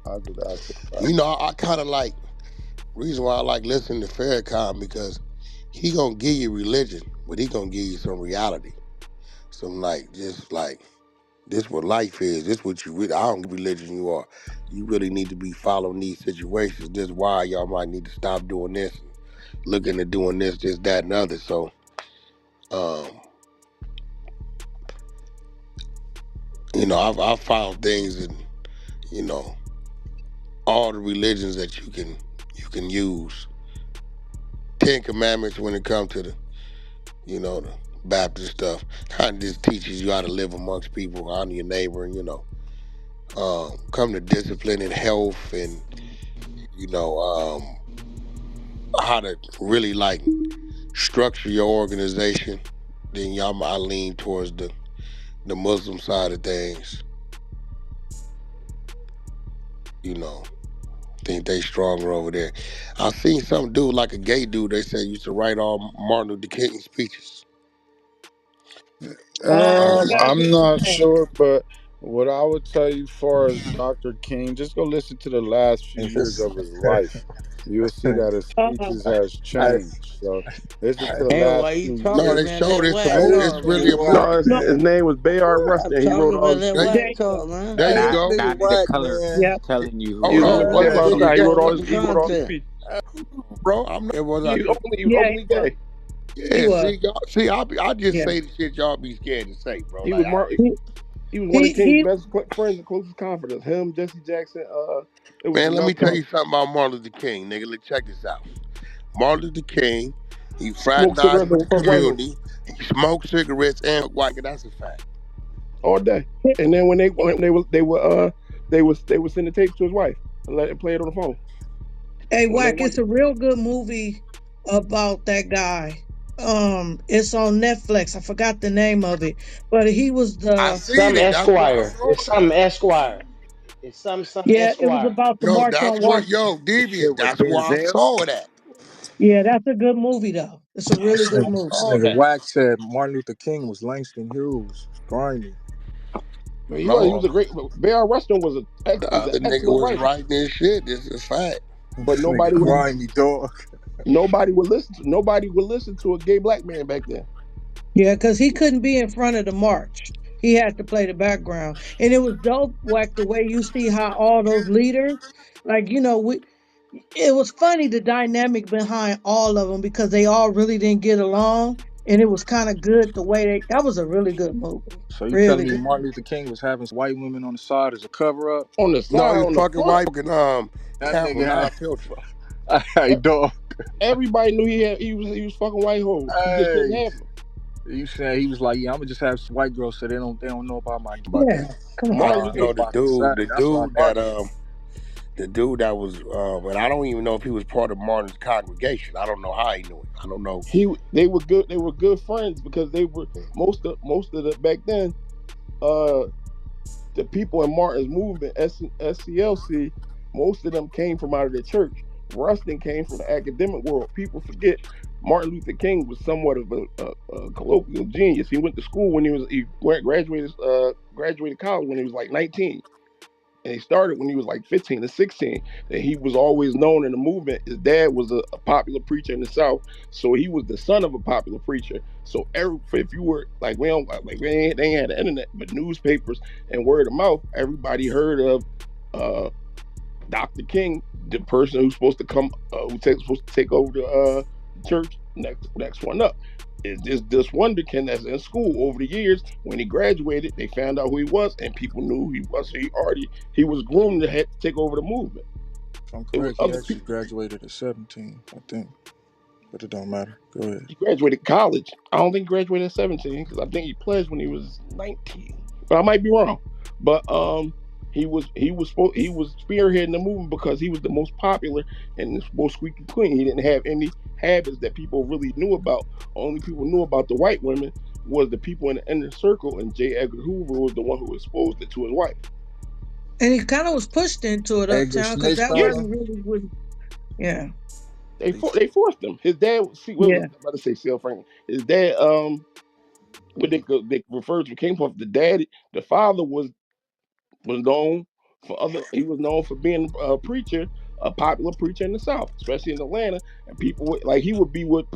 I get the actual you facts. know, I kind of like reason why I like listening to Farrakhan because he gonna give you religion, but he gonna give you some reality. Some like just like this what life is. This what you really. I don't give religion you are. You really need to be following these situations. This why y'all might need to stop doing this, and looking at doing this, that, and other. So, um, I've found things in you know all the religions that you can use. Ten Commandments when it comes to the Baptist stuff. Kind of just teaches you how to live amongst people, honor your neighbor, and come to discipline and health, and you know, how to really like structure your organization. Then y'all might lean towards the Muslim side of things. You know, think they stronger over there. I seen some dude like a gay dude. They said used to write all Martin Luther King speeches. I forgot I'm his not name. sure, but what I would tell you, far as Dr. King, just go listen to the last few years It's, of his life. You'll see that his Uh, speeches has I, changed. So listen to I, the And last why you few No, talking they years. about showed that it's a whack move. Hey, It's talk, really a man? movie, No, man. his name was Bayard Stop Rustin. He wrote talking all about the that There, whack there, speeches. talk, man. there you Hey, yeah, this go. nigga Hey, Wack, hey, man, yeah, is telling you He who was Hold on real the on, man, what? rap Clubhouse Yo, nigga, side. you He stay wrote told all in me the his, he wrote all the content. speeches. bro. I'm it was He out there. openly, he was yeah, openly gay. he Yeah, was. see, y'all, see, I just Yeah, say the shit y'all be scared to say, bro. He Like, was Mar- he he was one of he, King's he best friends and closest confidants. Him, Jesse Jackson. It was man, let me tell another you something about Martin Luther King, nigga. Let's check this out. Martin Luther King, he smoked fraternized cigarettes with in the front of white women community. He smoked cigarettes and white. That's a fact. all day. And then they would send the tapes to his wife and let it play it on the phone Hey, when they Wack, it's wanted. a real good movie about that guy. It's on Netflix. I forgot the name of it, but he was I the seen Some it. That's why I Esquire. saw It's it. some Esquire. It's some yeah. It was Esquire. about the No, March that's on what, Washington. yo, the Deviant. shit with That's where I Denzel. saw it at. Yeah, that's a good movie though. It's a really That's good where I movie. saw nigga that. Wack said Martin Luther King was Langston Hughes. Grimy. But he was No, a great. Bayard Rustin the was an other nigga excellent was writer, writing this shit. This is a fact. but This nigga grimy dog. nobody would listen to a gay black man back then. Yeah, because he couldn't be in front of the march. He had to play the background. And it was dope, like the way you see how all those leaders, like, it was funny the dynamic behind all of them because they all really didn't get along. And it was kind of good the way that was a really good movie. So you Really telling me good. Martin Luther King was having white women on the side as a cover up? On the No, side, he was on the fucking front, white, fucking That camera, nigga not had. a filter. Hey dog. everybody knew he was fucking white hoes. He just couldn't Hey. have them. You saying he was like, yeah, I'm gonna just have some white girls so they don't know about my About Yeah, that. come on. Martin I Luther know about his side. the That's why dude that Martin. was, and I don't even know if he was part of Martin's congregation. I don't know how he knew it. I don't know. they were good friends because they were most of the back then uh the people in Martin's movement, SCLC, most of them came from out of the church. Rustin came from the academic world. People forget Martin Luther King was somewhat of a colloquial genius. He went to school when he graduated college when he was like 19. And he started when he was like 15 or 16. And he was always known in the movement. His dad was a popular preacher in the South, so he was the son of a popular preacher. So if you were like, they ain't had the internet, but newspapers and word of mouth, everybody heard of Dr. King, the person who's supposed to come, supposed to take over the church next one up. Is this wonderkin that's in school over the years. When he graduated, they found out who he was, and people knew who he was. So he was groomed to take over the movement. If I'm It was correct, he other actually people. graduated at 17, I think. But it don't matter. Go ahead. He graduated college. I don't think he graduated at 17 because I think he pledged when he was 19. But I might be wrong. But he was spearheading the movement because he was the most popular and the most squeaky clean. He didn't have any habits that people really knew about. Only people knew about the white women was the people in the inner circle, and J. Edgar Hoover was the one who exposed it to his wife. And he kind of was pushed into it Edgar uptown because snitched that on Yeah, wasn't her. really what. Yeah, they forced him. His dad, see, what was yeah, I about to say? C.L. Franklin. His dad, what they referred to came from the daddy. The father was known he was known for being a preacher, a popular preacher in the South, especially in Atlanta. And people would like he would be with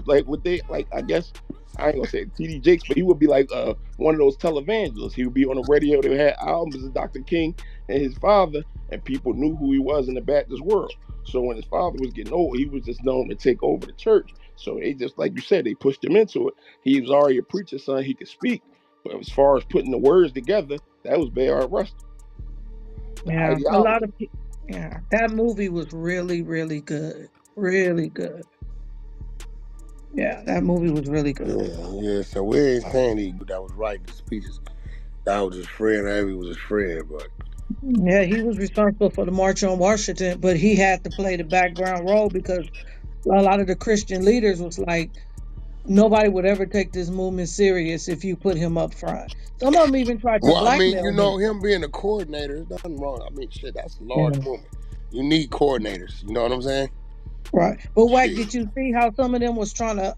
they like I guess I ain't gonna say TD Jakes, but he would be like one of those televangelists. He would be on the radio. They had albums of Dr. King and his father, and people knew who he was in the Baptist world. So when his father was getting old, he was just known to take over the church. So they just like you said, they pushed him into it. He was already a preacher's son. He could speak, but as far as putting the words together, that was Bayard Rustin. The yeah. A lot ideology. of people. Yeah, that movie was really, really good. Really good. Yeah, that movie was really good. Yeah. So we ain't saying that was right. The speeches that was his friend. Abby was his friend, but Yeah, he was responsible for the March on Washington, but he had to play the background role because a lot of the Christian leaders was like, nobody would ever take this movement serious if you put him up front. Some of them even tried to well, I mean, blackmail him. him being a coordinator, there's nothing wrong. I mean, shit, that's a large Yeah. movement. You need coordinators. You know what I'm saying? Right. But Wack, Shit. did you see how some of them was trying to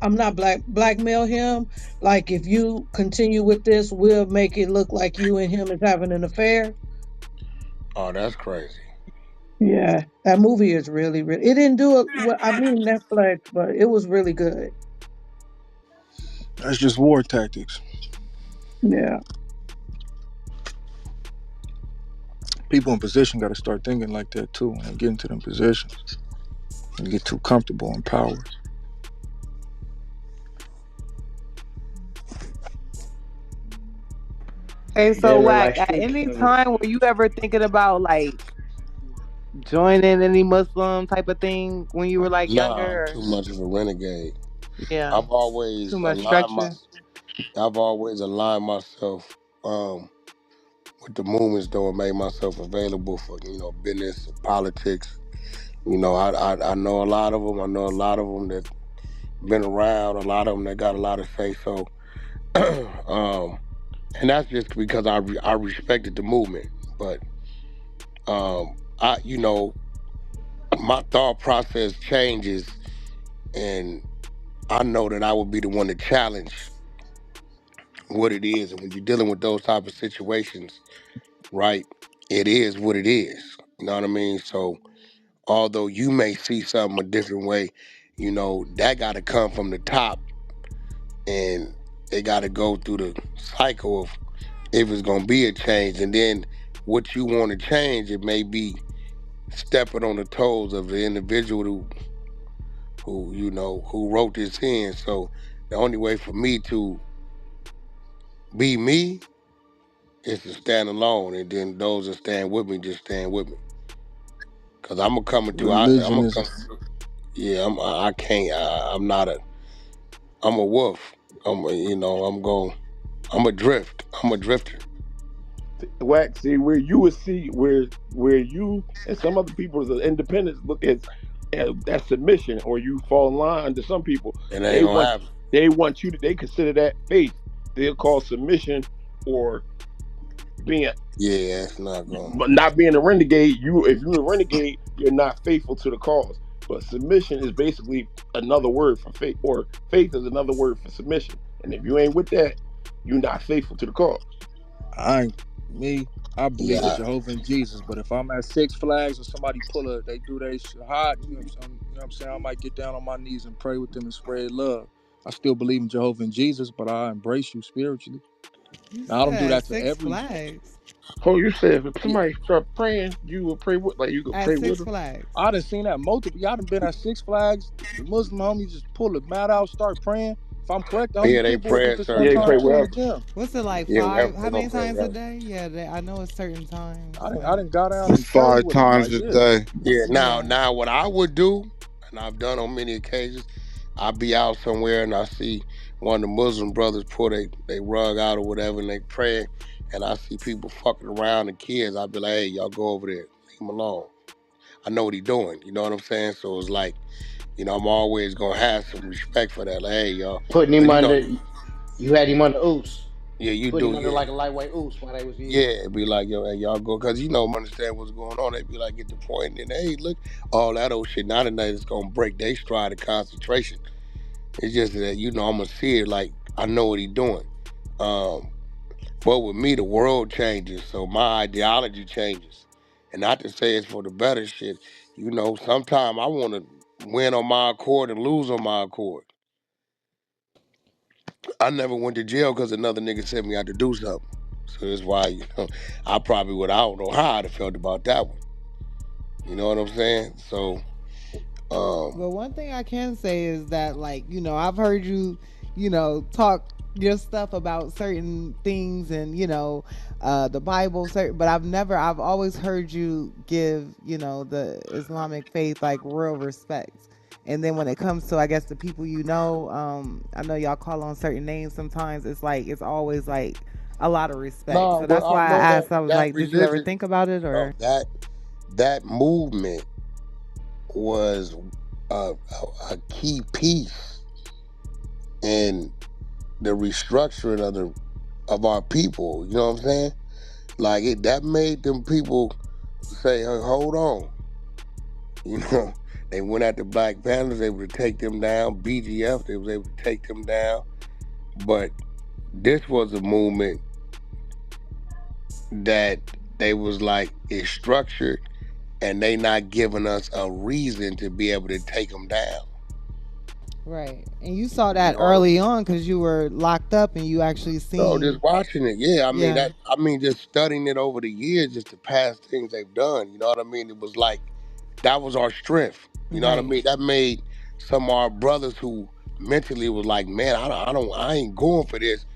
I'm not blackmail him? Like if you continue with this, we'll make it look like you and him is having an affair. Oh, that's crazy. Yeah. That movie is really, really it didn't do it well, I mean Netflix, but it was really good. That's just war tactics. Yeah. People in position got to start thinking like that too when they get into them positions and get too comfortable in power. Hey, Yeah, so man, Wack, like at street any predators. time were you ever thinking about like joining any Muslim type of thing when you were like Nah, I'm younger? too much of a renegade. Or, yeah, I've too always much aligned my, structure. I've always aligned myself with the movements though and made myself available for business, politics. I know a lot of them. I know a lot of them that been around. A lot of them that got a lot of say. So, and that's just because I respected the movement. But I my thought process changes, and I know that I would be the one to challenge what it is. And when you're dealing with those type of situations, right, it is what it is. You know what I mean? So although you may see something a different way, that got to come from the top, and they got to go through the cycle of if it's going to be a change. And then what you want to change, it may be stepping on the toes of the individual who wrote this in. So the only way for me to be me is to stand alone, and then those that stand with me just stand with me. Cause I'm gonna come into I'm Religion gonna is come. Yeah, I can't. I'm not a. I'm a wolf. I'm a drift. I'm a drifter. Wax, see where you would see where you and some other people as independents look at that submission, or you fall in line to some people. It ain't They gonna want happen. they consider that faith. They'll call submission or being Yeah, it's not going. but not being a renegade. If you're a renegade, you're not faithful to the cause. But submission is basically another word for faith, or faith is another word for submission. And if you ain't with that, you're not faithful to the cause. I me. I believe in Yeah, Jehovah and Jesus, but if I'm at Six Flags or somebody they do they hot, you know what I'm saying? I might get down on my knees and pray with them and spread love. I still believe in Jehovah and Jesus, but I embrace you spiritually. You Now I don't do said that to Six every. Flags. Oh, you said if Yeah, somebody start praying, you would pray with, like you could At pray with Six them. Flags. I done seen that multiple. Y'all done been at Six Flags. The Muslim homies just pull a mat out, start praying. If I'm correct, the only yeah, they people will pray get at to spend certain Yeah, you time pray with times. you in the wherever. gym. What's it like? Yeah, Five? wherever How they gonna many pray, times a wherever. day? Yeah, I know it's certain times. I Like, didn't got down and prayed 5 with them. times Like, a yeah. day. Yeah, yeah. now what I would do, and I've done on many occasions, I be out somewhere and I see one of the Muslim brothers pull they rug out or whatever and they pray, and I see people fucking around and kids, I'd be like, hey, y'all go over there, leave him alone. I know what he doing, you know what I'm saying? So it's like, I'm always gonna have some respect for that. Like, hey, y'all, Putting him cause under. You had him under oos. yeah, you Putting do, him under yeah. like a lightweight oos while they was Yeah, eating. it'd be like, yo, hey, y'all go, cause understand what's going on. They'd be like, get the point, and then, hey, look, all that old shit. Now tonight it's gonna break their stride of concentration. It's just that I'm gonna see it like I know what he doing. Um, but with me, the world changes, so my ideology changes, and not to say it's for the better shit. Sometimes I want to win on my accord and lose on my accord. I never went to jail because another nigga sent me out to do something. So that's why, I probably would, I don't know how I'd have felt about that one. You know what I'm saying? So, But one thing I can say is that, like, I've heard you, talk your stuff about certain things and, the Bible, certain, but I've always heard you give, the Islamic faith like real respect. And then when it comes to, I guess, the people I know y'all call on certain names sometimes. It's like, it's always like a lot of respect. no, So but that's I why I know that asked, I was that like, did you ever religion, think about it or? that movement was a key piece in the restructuring of our people. You know what I'm saying? Like that made them people say, hey, hold on. You know, they went at the Black Panthers, they were able to take them down. BGF, they was able to take them down. But this was a movement that they was like, it's structured and they not giving us a reason to be able to take them down. Right. And you saw You that know what I'm early saying? on because you were locked up and you actually No, just seen. watching it. Yeah, Yeah. I mean, just studying it over the years, just the past things they've done. You know what I mean? It was like that was our strength. You know what I Right. mean? That made some of our brothers who mentally was like, man, I ain't going for this.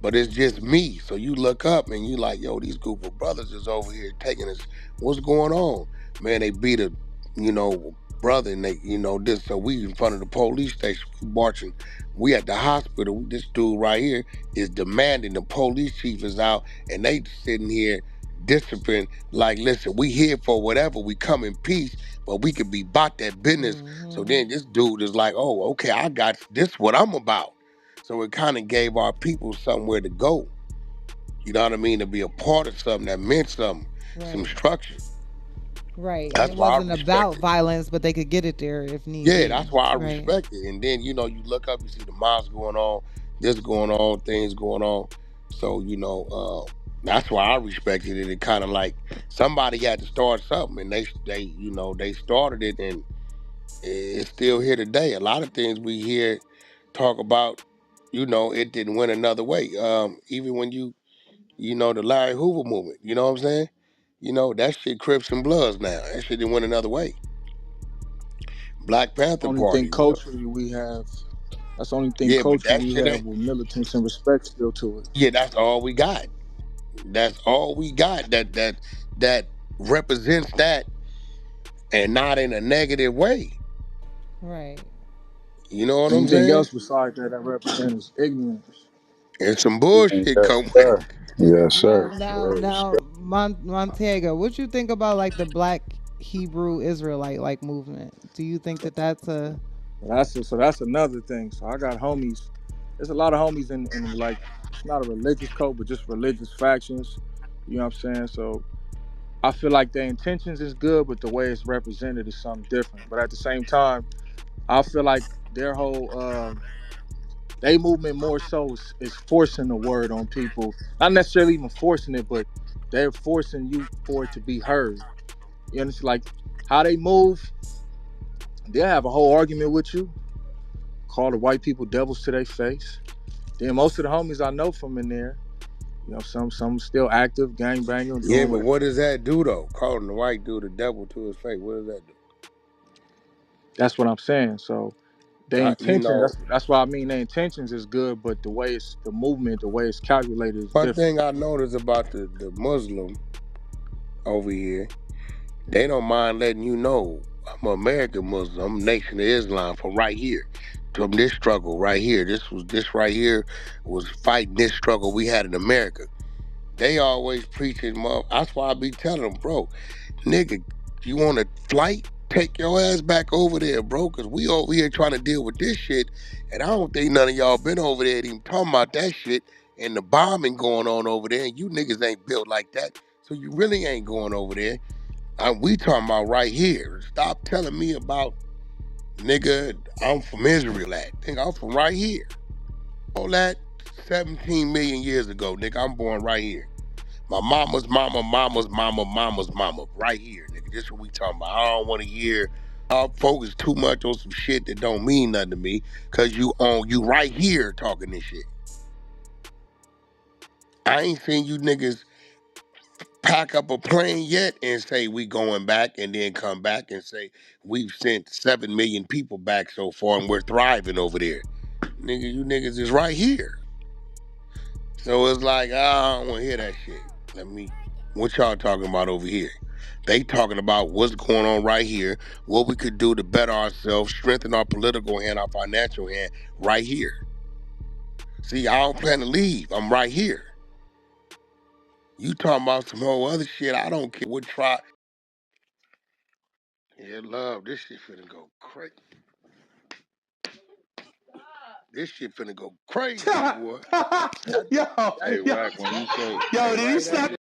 But it's just me. So you look up and you like, yo, these group of brothers is over here taking us. What's going on? Man, they beat a, brother and they, this. So we in front of the police station, we marching. We at the hospital. This dude right here is demanding the police chief is out and they sitting here discipline. Like, listen, we here for whatever. We come in peace, but we could be about that business. So Mm-hmm. then this dude is like, oh, okay, I got this what I'm about. So it kind of gave our people somewhere to go. You know what I mean? To be a part of something that meant something, some Right. structure. Right. And That's it why I wasn't respect about it. violence, but they could get it there if need Yeah, be. that's why I Right. respect it. And then, you look up, you see the mosque going on, this going on, things going on. So, that's why I respected it. It kind of like somebody had to start something and they started it and it's still here today. A lot of things we hear talk about, it didn't win another way. Even when the Larry Hoover movement, you know what I'm saying? That shit Crips and Bloods now. That shit didn't win another way. Black Panther Only thing Party, culturally we have. That's the only thing yeah, but culturally that we shit have ain't, with militants and respect still to it. yeah, that's all we got. That's all we got that represents that and not in a negative way. Right. You know what I'm Anything saying? else besides that represents ignorance. And some Yes, bullshit come with sir. it. Yes, Now, sir. now, Real now, respect. Montega, what you think about like the Black Hebrew Israelite like movement? Do you think that that's a? That's another thing. So I got homies. There's a lot of homies in like it's not a religious code, but just religious factions. You know what I'm saying? So I feel like their intentions is good, but the way it's represented is something different. But at the same time, I feel like their whole they movement more so is forcing the word on people. Not necessarily even forcing it, but They're forcing you for it to be heard. You understand? Like how they move, they'll have a whole argument with you, call the white people devils to their face. Then most of the homies I know from in there, you know, some still active, gang banging, Yeah, doing but what. what does that do though? Calling the white dude the devil to his face. What does that do? That's what I'm saying. So their You intention, know, that's why I mean their intentions is good, but the way it's the movement, the way it's calculated is one different. thing I noticed about the Muslim over here, they don't mind letting you know I'm an American Muslim, I'm Nation of Islam from right here. From this struggle right here. This right here was fighting this struggle we had in America. They always preaching, that's why I be telling them, bro, nigga, you want a flight? Take your ass back over there, bro, because we over here trying to deal with this shit, and I don't think none of y'all been over there even talking about that shit and the bombing going on over there, and you niggas ain't built like that, so you really ain't going over there. We talking about right here. Stop telling me about, nigga, I'm from Israel at. Nigga, I'm from right here. All that 17 million years ago, nigga, I'm born right here. My mama's mama, mama's mama, mama's mama. Right here, nigga. This what we talking about. I don't want to hear y'all focus too much on some shit that don't mean nothing to me. Cause you right here talking this shit. I ain't seen you niggas pack up a plane yet and say we going back and then come back and say we've sent 7 million people back so far and we're thriving over there. Nigga, you niggas is right here. So it's like, I don't want to hear that shit. What y'all talking about over here? They talking about what's going on right here, what we could do to better ourselves, strengthen our political and our financial hand right here. See, I don't plan to leave. I'm right here. You talking about some whole other shit. I don't care what tribe. Yeah, love, this shit finna go crazy. This shit finna go crazy, boy. yo, Hey, yo, Wack, when you say, yo, did you slap